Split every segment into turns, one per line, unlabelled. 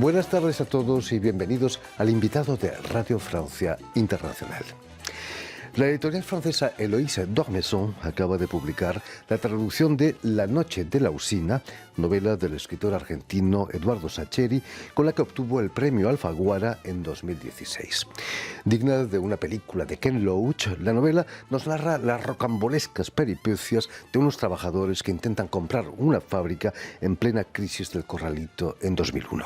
Buenas tardes a todos y bienvenidos al invitado de Radio Francia Internacional. La editorial francesa Eloïse d'Ormesson acaba de publicar la traducción de La noche de la usina, novela del escritor argentino Eduardo Sacheri, con la que obtuvo el premio Alfaguara en 2016. Digna de una película de Ken Loach, la novela nos narra las rocambolescas peripecias de unos trabajadores que intentan comprar una fábrica en plena crisis del corralito en 2001.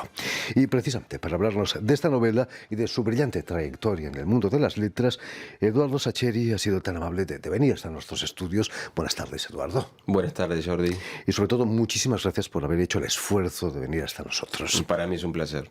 Y precisamente para hablarnos de esta novela y de su brillante trayectoria en el mundo de las letras, Eduardo Sacheri ha sido tan amable de venir hasta nuestros estudios. Buenas tardes, Eduardo.
Buenas tardes, Jordi.
Y sobre todo, muchísimas gracias por haber hecho el esfuerzo de venir hasta nosotros.
Para mí es un placer.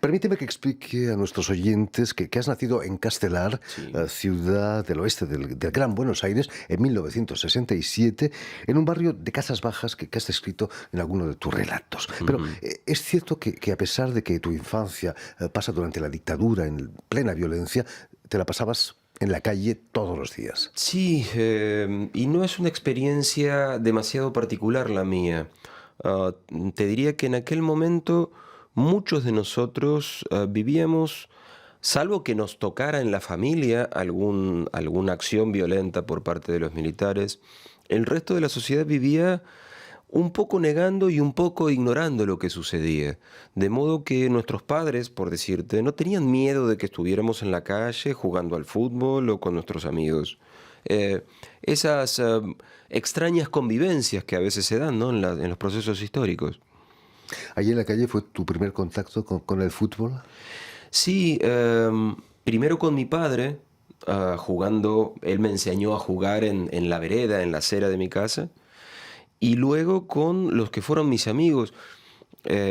Permíteme que explique a nuestros oyentes que has nacido en Castelar,
Sí.
Ciudad del oeste del Gran Buenos Aires, en 1967, en un barrio de casas bajas que has descrito en alguno de tus relatos. Pero es cierto que a pesar de que tu infancia pasa durante la dictadura, en plena violencia, te la pasabas en la calle todos los días.
Sí, y no es una experiencia demasiado particular la mía. Te diría que en aquel momento muchos de nosotros vivíamos, salvo que nos tocara en la familia alguna acción violenta por parte de los militares, el resto de la sociedad vivía un poco negando y un poco ignorando lo que sucedía. De modo que nuestros padres, por decirte, no tenían miedo de que estuviéramos en la calle jugando al fútbol o con nuestros amigos. Esas extrañas convivencias que a veces se dan, ¿no?, en los procesos históricos.
¿Allí en la calle fue tu primer contacto con el fútbol?
Sí, primero con mi padre, jugando. Él me enseñó a jugar en la vereda, en la acera de mi casa. Y luego con los que fueron mis amigos.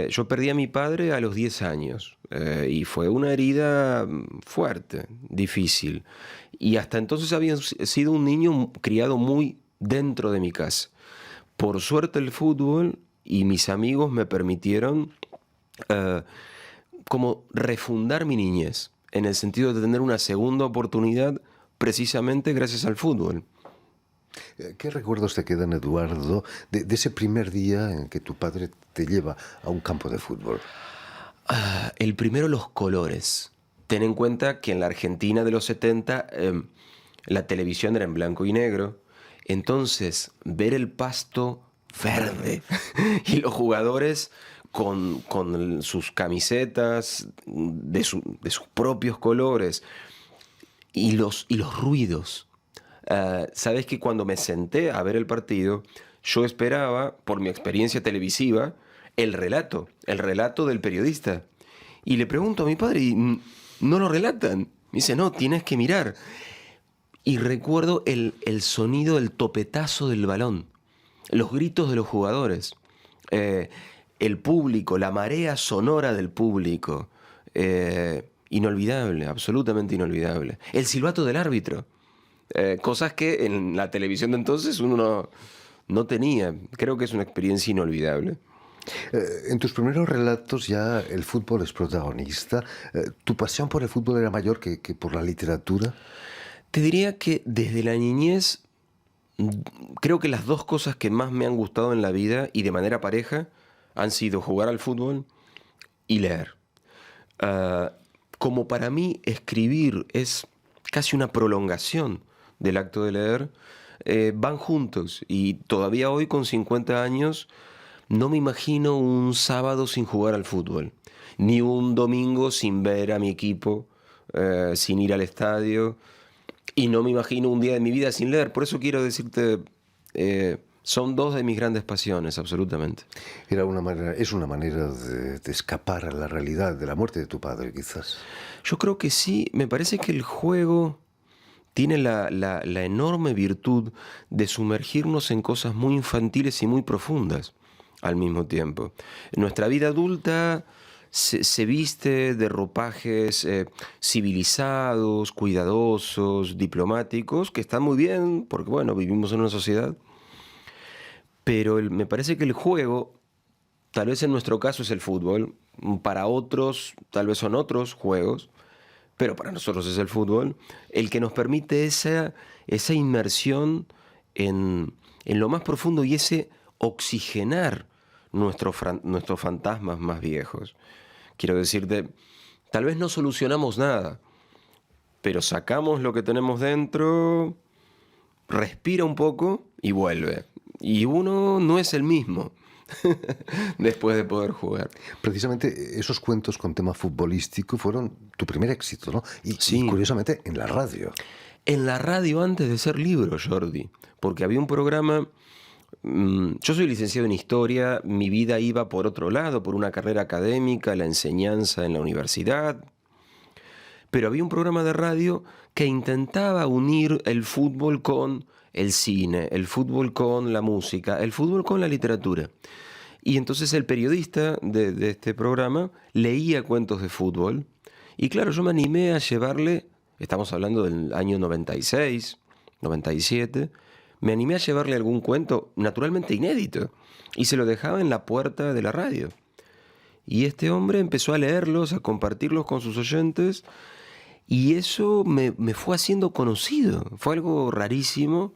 Yo perdí a mi padre a los 10 años y fue una herida fuerte, difícil. Y hasta entonces había sido un niño criado muy dentro de mi casa. Por suerte el fútbol y mis amigos me permitieron como refundar mi niñez, en el sentido de tener una segunda oportunidad precisamente gracias al fútbol.
¿Qué recuerdos te quedan, Eduardo, de ese primer día en que tu padre te lleva a un campo de fútbol?
El primero, los colores. Ten en cuenta que en la Argentina de los 70 la televisión era en blanco y negro. Entonces, ver el pasto verde y los jugadores con sus camisetas de sus propios colores y los ruidos. Sabes que cuando me senté a ver el partido, yo esperaba, por mi experiencia televisiva, el relato del periodista. Y le pregunto a mi padre, ¿y no lo relatan? Me dice, no, tienes que mirar. Y recuerdo el sonido del topetazo del balón, los gritos de los jugadores, el público, la marea sonora del público. Inolvidable, absolutamente inolvidable. El silbato del árbitro. Cosas que en la televisión de entonces uno no tenía. Creo que es una experiencia inolvidable.
En tus primeros relatos ya el fútbol es protagonista. ¿Tu pasión por el fútbol era mayor que por la literatura?
Te diría que desde la niñez, creo que las dos cosas que más me han gustado en la vida y de manera pareja han sido jugar al fútbol y leer. Como para mí escribir es casi una prolongación del acto de leer, van juntos. Y todavía hoy, con 50 años, no me imagino un sábado sin jugar al fútbol, ni un domingo sin ver a mi equipo, sin ir al estadio, y no me imagino un día de mi vida sin leer. Por eso quiero decirte, son dos de mis grandes pasiones, absolutamente.
Es una manera de escapar a la realidad de la muerte de tu padre, quizás.
Yo creo que sí. Me parece que el juego tiene la enorme virtud de sumergirnos en cosas muy infantiles y muy profundas al mismo tiempo. Nuestra vida adulta se viste de ropajes civilizados, cuidadosos, diplomáticos, que están muy bien, porque bueno, vivimos en una sociedad. Pero me parece que el juego, tal vez en nuestro caso es el fútbol, para otros tal vez son otros juegos, pero para nosotros es el fútbol, el que nos permite esa inmersión en lo más profundo y ese oxigenar nuestros fantasmas más viejos. Quiero decirte, tal vez no solucionamos nada, pero sacamos lo que tenemos dentro, respira un poco y vuelve. Y uno no es el mismo después de poder jugar.
Precisamente esos cuentos con tema futbolístico fueron tu primer éxito, ¿no? Y
Sí.
curiosamente en la radio.
En la radio antes de ser libro, Jordi, porque había un programa. Yo soy licenciado en historia, mi vida iba por otro lado, por una carrera académica, la enseñanza en la universidad, pero había un programa de radio que intentaba unir el fútbol con el cine, el fútbol con la música, el fútbol con la literatura. Y entonces el periodista de este programa leía cuentos de fútbol. Y claro, yo me animé a llevarle, estamos hablando del año 96, 97, me animé a llevarle algún cuento naturalmente inédito. Y se lo dejaba en la puerta de la radio. Y este hombre empezó a leerlos, a compartirlos con sus oyentes. Y eso me fue haciendo conocido. Fue algo rarísimo.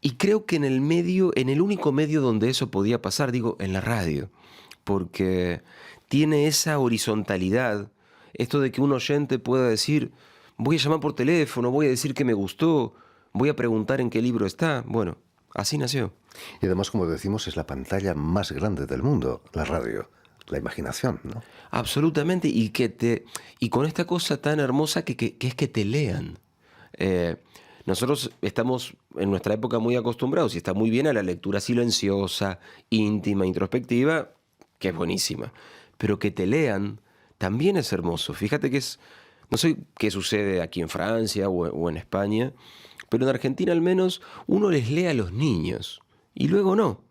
Y creo que en el medio, en el único medio donde eso podía pasar, digo, en la radio, porque tiene esa horizontalidad, esto de que un oyente pueda decir, voy a llamar por teléfono, voy a decir que me gustó, voy a preguntar en qué libro está. Bueno, así nació.
Y además, como decimos, es la pantalla más grande del mundo, la radio, la imaginación, ¿no?
Absolutamente, y con esta cosa tan hermosa que es que te lean. Nosotros estamos en nuestra época muy acostumbrados y está muy bien a la lectura silenciosa, íntima, introspectiva, que es buenísima. Pero que te lean también es hermoso. Fíjate que no sé qué sucede aquí en Francia o en España, pero en Argentina al menos uno les lee a los niños y luego no.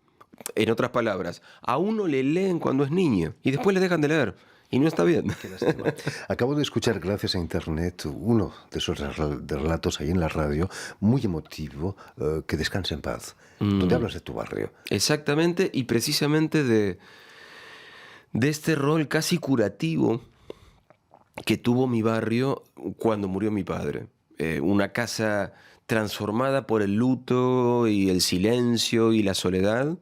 En otras palabras, a uno le leen cuando es niño y después le dejan de leer. Y no está bien.
Qué lástima. Acabo de escuchar, gracias a Internet, uno de esos relatos ahí en la radio, muy emotivo, que descanse en paz, donde hablas de tu barrio.
Exactamente, y precisamente de este rol casi curativo que tuvo mi barrio cuando murió mi padre. Una casa transformada por el luto y el silencio y la soledad,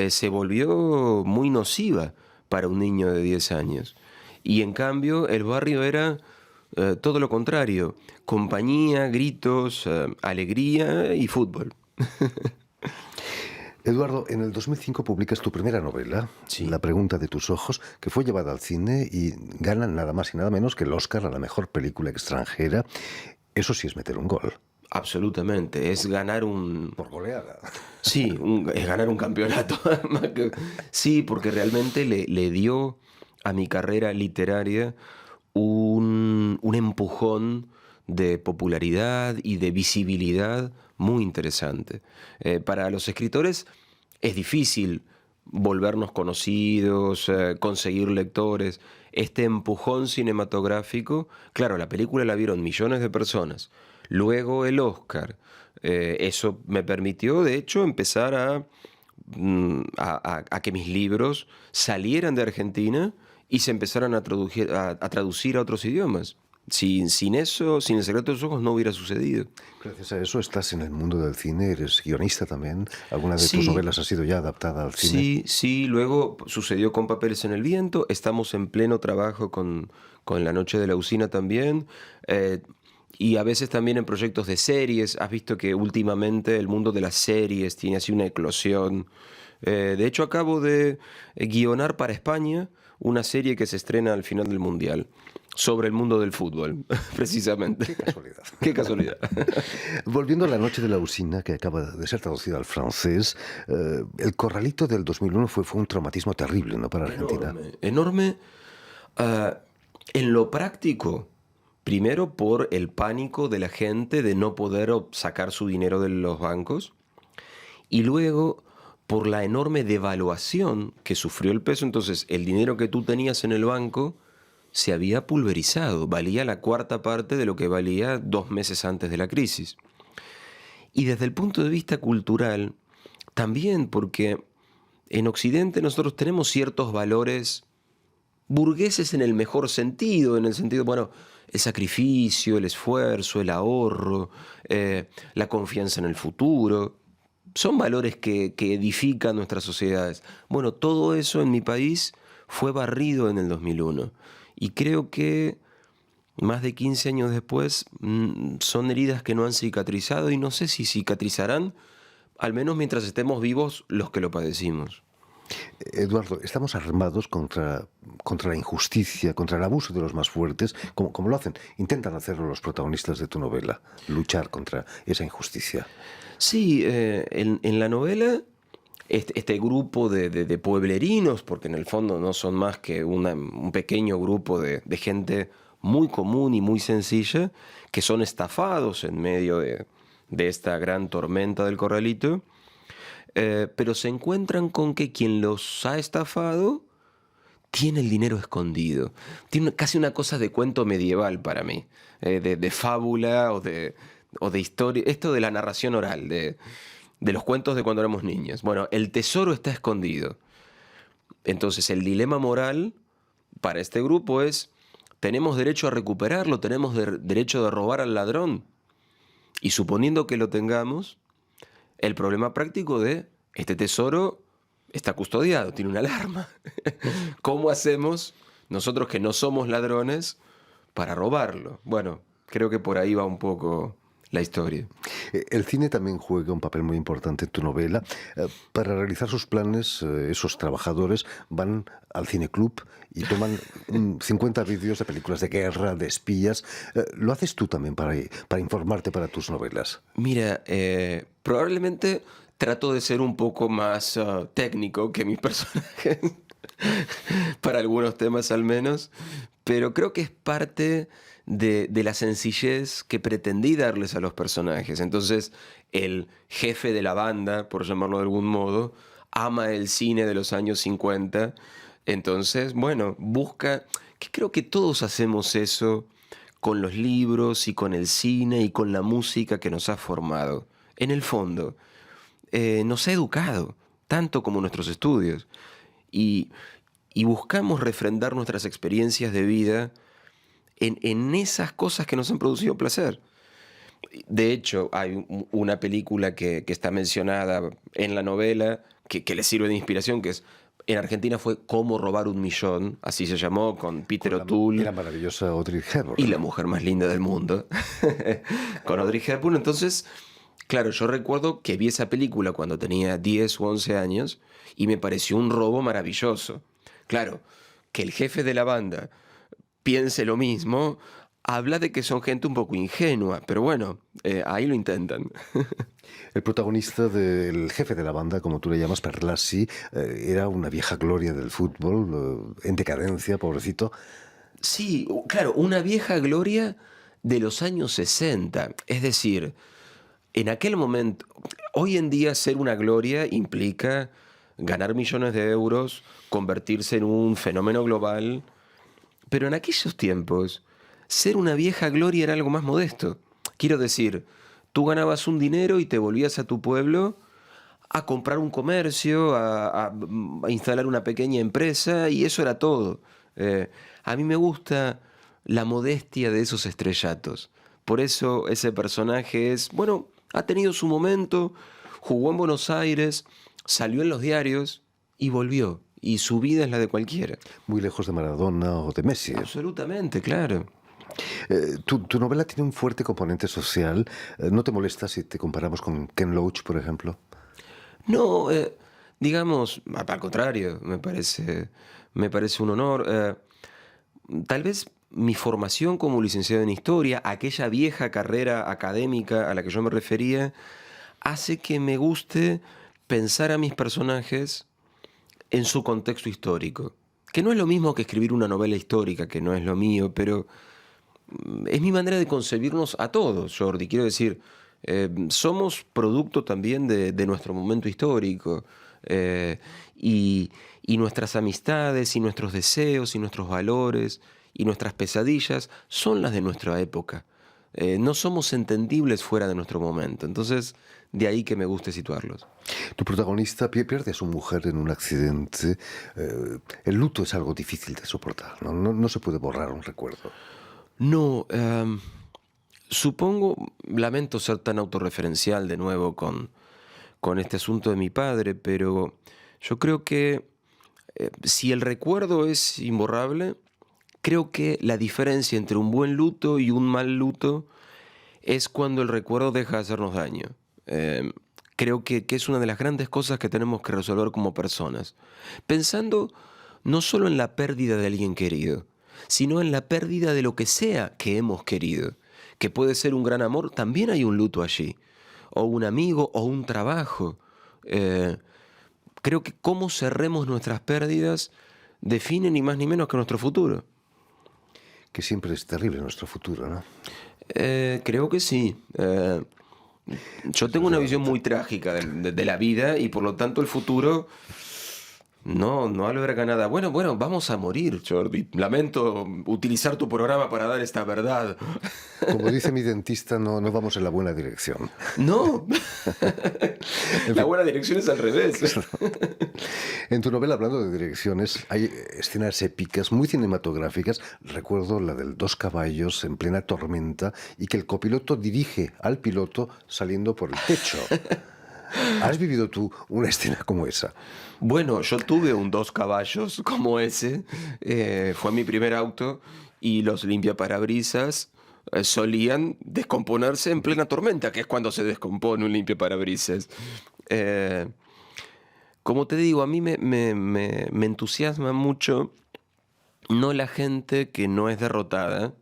se volvió muy nociva para un niño de 10 años. Y en cambio el barrio era todo lo contrario, compañía, gritos, alegría y fútbol.
Eduardo, en el 2005 publicas tu primera novela,
Sí.
La pregunta de tus ojos, que fue llevada al cine y gana nada más y nada menos que el Oscar a la mejor película extranjera. Eso sí es meter un gol.
Absolutamente, es ganar
Por goleada.
Sí, es ganar un campeonato. Sí, porque realmente le dio a mi carrera literaria un empujón de popularidad y de visibilidad muy interesante. Para los escritores es difícil volvernos conocidos, conseguir lectores. Este empujón cinematográfico, claro, la película la vieron millones de personas. Luego el Oscar. Eso me permitió, de hecho, empezar a que mis libros salieran de Argentina y se empezaran a traducir a otros idiomas. Sin eso, sin El secreto de los ojos, no hubiera sucedido.
Gracias a eso estás en el mundo del cine, eres guionista también. ¿Alguna de tus
Sí,
novelas ha sido ya adaptada al cine?
sí, luego sucedió con Papeles en el viento, estamos en pleno trabajo con La noche de la usina también, y a veces también en proyectos de series. Has visto que últimamente el mundo de las series tiene así una eclosión. De hecho, acabo de guionar para España una serie que se estrena al final del Mundial, sobre el mundo del fútbol, precisamente.
Qué casualidad.
Qué casualidad.
Volviendo a La noche de la usina, que acaba de ser traducida al francés, el corralito del 2001 fue un traumatismo terrible, ¿no?, para Argentina.
Enorme, enorme. En lo práctico, primero por el pánico de la gente de no poder sacar su dinero de los bancos, y luego por la enorme devaluación que sufrió el peso. Entonces el dinero que tú tenías en el banco se había pulverizado, valía la cuarta parte de lo que valía 2 meses antes de la crisis. Y desde el punto de vista cultural, también porque en Occidente nosotros tenemos ciertos valores burgueses en el mejor sentido, en el sentido, bueno, el sacrificio, el esfuerzo, el ahorro, la confianza en el futuro. Son valores que edifican nuestras sociedades. Bueno, todo eso en mi país fue barrido en el 2001. Y creo que más de 15 años después son heridas que no han cicatrizado y no sé si cicatrizarán, al menos mientras estemos vivos los que lo padecimos.
Eduardo, estamos armados contra la injusticia, contra el abuso de los más fuertes, como lo hacen, intentan hacerlo los protagonistas de tu novela, luchar contra esa injusticia.
Sí, en la novela, este grupo de pueblerinos, porque en el fondo no son más que un pequeño grupo de gente muy común y muy sencilla, que son estafados en medio de esta gran tormenta del corralito, pero se encuentran con que quien los ha estafado tiene el dinero escondido. Tiene casi una cosa de cuento medieval para mí, de fábula o de historia. Esto de la narración oral, de los cuentos de cuando éramos niños. Bueno, el tesoro está escondido. Entonces el dilema moral para este grupo es: ¿tenemos derecho a recuperarlo? ¿Tenemos derecho de robar al ladrón? Y suponiendo que lo tengamos, el problema práctico de este tesoro está custodiado, tiene una alarma. ¿Cómo hacemos nosotros que no somos ladrones para robarlo? Bueno, creo que por ahí va un poco la historia.
El cine también juega un papel muy importante en tu novela. Para realizar sus planes, esos trabajadores van al cineclub y toman 50 vídeos de películas de guerra, de espías. ¿Lo haces tú también para informarte para tus novelas?
Mira, probablemente trato de ser un poco más técnico que mis personajes, para algunos temas al menos, pero creo que es parte de la sencillez que pretendí darles a los personajes. Entonces, el jefe de la banda, por llamarlo de algún modo, ama el cine de los años 50. Entonces, bueno, busca, que creo que todos hacemos eso con los libros y con el cine y con la música que nos ha formado. En el fondo, nos ha educado, tanto como nuestros estudios. Y, y buscamos refrendar nuestras experiencias de vida en esas cosas que nos han producido placer. De hecho, hay una película que está mencionada en la novela que le sirve de inspiración, que es, en Argentina fue Cómo robar un millón, así se llamó, con Peter O'Toole.
Y la maravillosa Audrey Hepburn.
Y la mujer más linda del mundo, con Audrey Hepburn. Entonces, claro, yo recuerdo que vi esa película cuando tenía 10 o 11 años y me pareció un robo maravilloso. Claro, que el jefe de la banda piense lo mismo, habla de que son gente un poco ingenua, pero bueno, ahí lo intentan.
El protagonista del jefe de la banda, como tú le llamas, Perlassi, era una vieja gloria del fútbol, en decadencia, pobrecito.
Sí, claro, una vieja gloria de los años 60. Es decir, en aquel momento, hoy en día ser una gloria implica ganar millones de euros, convertirse en un fenómeno global. Pero en aquellos tiempos, ser una vieja gloria era algo más modesto. Quiero decir, tú ganabas un dinero y te volvías a tu pueblo a comprar un comercio, a instalar una pequeña empresa, y eso era todo. A mí me gusta la modestia de esos estrellatos. Por eso ese personaje bueno, ha tenido su momento, jugó en Buenos Aires, salió en los diarios y volvió. Y su vida es la de cualquiera.
Muy lejos de Maradona o de Messi.
Absolutamente, claro.
Tu novela tiene un fuerte componente social. ¿No te molesta si te comparamos con Ken Loach, por ejemplo?
No, digamos, al contrario, me parece un honor. Tal vez mi formación como licenciado en Historia, aquella vieja carrera académica a la que yo me refería, hace que me guste pensar a mis personajes en su contexto histórico. Que no es lo mismo que escribir una novela histórica, que no es lo mío, pero es mi manera de concebirnos a todos, Jordi. Quiero decir, somos producto también de nuestro momento histórico. Y nuestras amistades, y nuestros deseos, y nuestros valores, y nuestras pesadillas son las de nuestra época. No somos entendibles fuera de nuestro momento. Entonces, de ahí que me guste situarlos.
Tu protagonista pierde a su mujer en un accidente. El luto es algo difícil de soportar, ¿no? No se puede borrar un recuerdo.
No, supongo, lamento ser tan autorreferencial de nuevo con este asunto de mi padre, pero yo creo que Si el recuerdo es imborrable, creo que la diferencia entre un buen luto y un mal luto es cuando el recuerdo deja de hacernos daño. Creo que es una de las grandes cosas que tenemos que resolver como personas. Pensando no solo en la pérdida de alguien querido, sino en la pérdida de lo que sea que hemos querido. Que puede ser un gran amor, también hay un luto allí. O un amigo, o un trabajo. Creo que cómo cerremos nuestras pérdidas define ni más ni menos que nuestro futuro.
Que siempre es terrible nuestro futuro, ¿no?
Creo que sí. Yo tengo una visión muy trágica de la vida y por lo tanto el futuro no alberga nada. Bueno, vamos a morir, Jordi. Lamento utilizar tu programa para dar esta verdad.
Como dice mi dentista, no vamos en la buena dirección.
No. La buena dirección es al revés.
En tu novela, hablando de direcciones, hay escenas épicas, muy cinematográficas. Recuerdo la del 2 caballos en plena tormenta y que el copiloto dirige al piloto saliendo por el techo. ¿Has vivido tú una escena como esa?
Bueno, yo tuve un 2 caballos como ese. Fue mi primer auto y los limpiaparabrisas solían descomponerse en plena tormenta, que es cuando se descompone un limpiaparabrisas. Como te digo, a mí me entusiasma mucho no la gente que no es derrotada,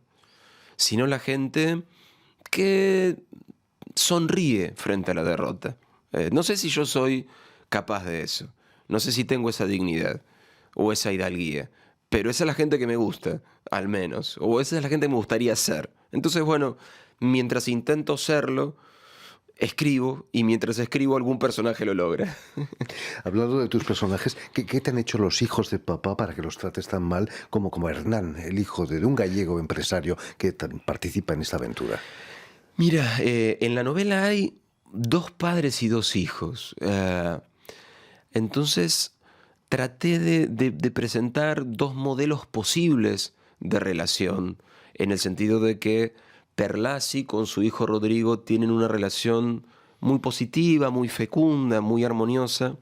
sino la gente que sonríe frente a la derrota. No sé si yo soy capaz de eso, no sé si tengo esa dignidad o esa hidalguía, pero esa es la gente que me gusta, al menos, o esa es la gente que me gustaría ser. Entonces, bueno, mientras intento serlo, escribo, y mientras escribo algún personaje lo logra.
Hablando de tus personajes, ¿qué te han hecho los hijos de papá para que los trates tan mal como Hernán, el hijo de un gallego empresario que participa en esta aventura?
Mira, en la novela hay 2 padres y 2 hijos. Entonces traté de presentar 2 modelos posibles de relación, en el sentido de que Perlassi con su hijo Rodrigo tienen una relación muy positiva, muy fecunda, muy armoniosa,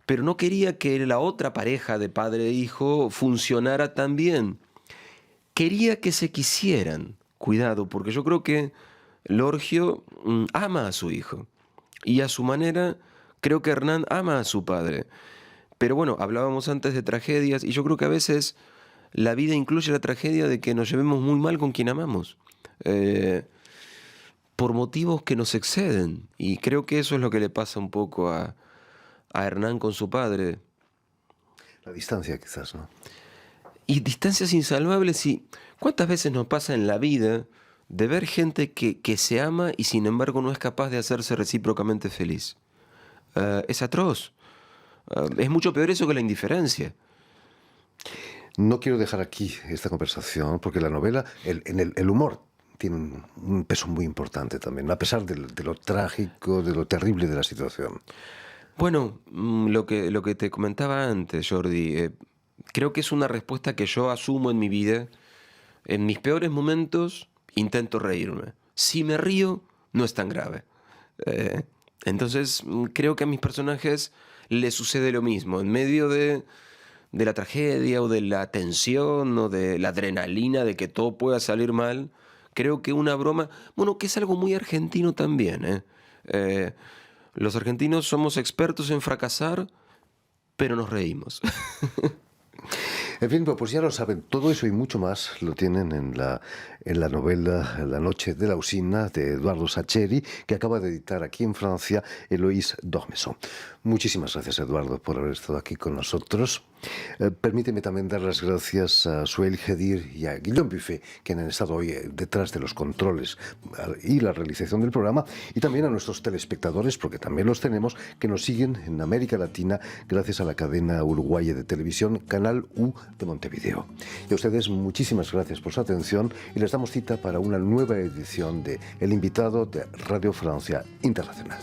pero no quería que la otra pareja de padre e hijo funcionara tan bien. Quería que se quisieran. Cuidado, porque yo creo que Lorgio ama a su hijo y a su manera creo que Hernán ama a su padre. Pero bueno, hablábamos antes de tragedias y yo creo que a veces la vida incluye la tragedia de que nos llevemos muy mal con quien amamos, por motivos que nos exceden, y creo que eso es lo que le pasa un poco a Hernán con su padre.
La distancia quizás, ¿no?
Y distancias insalvables, y ¿cuántas veces nos pasa en la vida de ver gente que se ama y sin embargo no es capaz de hacerse recíprocamente feliz? Es atroz. Es mucho peor eso que la indiferencia.
No quiero dejar aquí esta conversación porque la novela, el humor tiene un peso muy importante también, a pesar de lo trágico, de lo terrible de la situación.
Bueno, lo que te comentaba antes, Jordi, creo que es una respuesta que yo asumo en mi vida. En mis peores momentos intento reírme. Si me río, no es tan grave. Entonces, creo que a mis personajes les sucede lo mismo. En medio de la tragedia o de la tensión o de la adrenalina de que todo pueda salir mal, creo que una broma, bueno, que es algo muy argentino también, los argentinos somos expertos en fracasar, pero nos reímos.
En fin, pues ya lo saben, todo eso y mucho más lo tienen en la novela La noche de la usina de Eduardo Sacheri, que acaba de editar aquí en Francia Eloïse d'Ormesson. Muchísimas gracias, Eduardo, por haber estado aquí con nosotros. Permíteme también dar las gracias a Suel Gedir y a Guillaume Buffet, que han estado hoy detrás de los controles y la realización del programa, y también a nuestros telespectadores, porque también los tenemos, que nos siguen en América Latina gracias a la cadena uruguaya de televisión Canal U de Montevideo. Y a ustedes muchísimas gracias por su atención y les damos cita para una nueva edición de El Invitado de Radio Francia Internacional.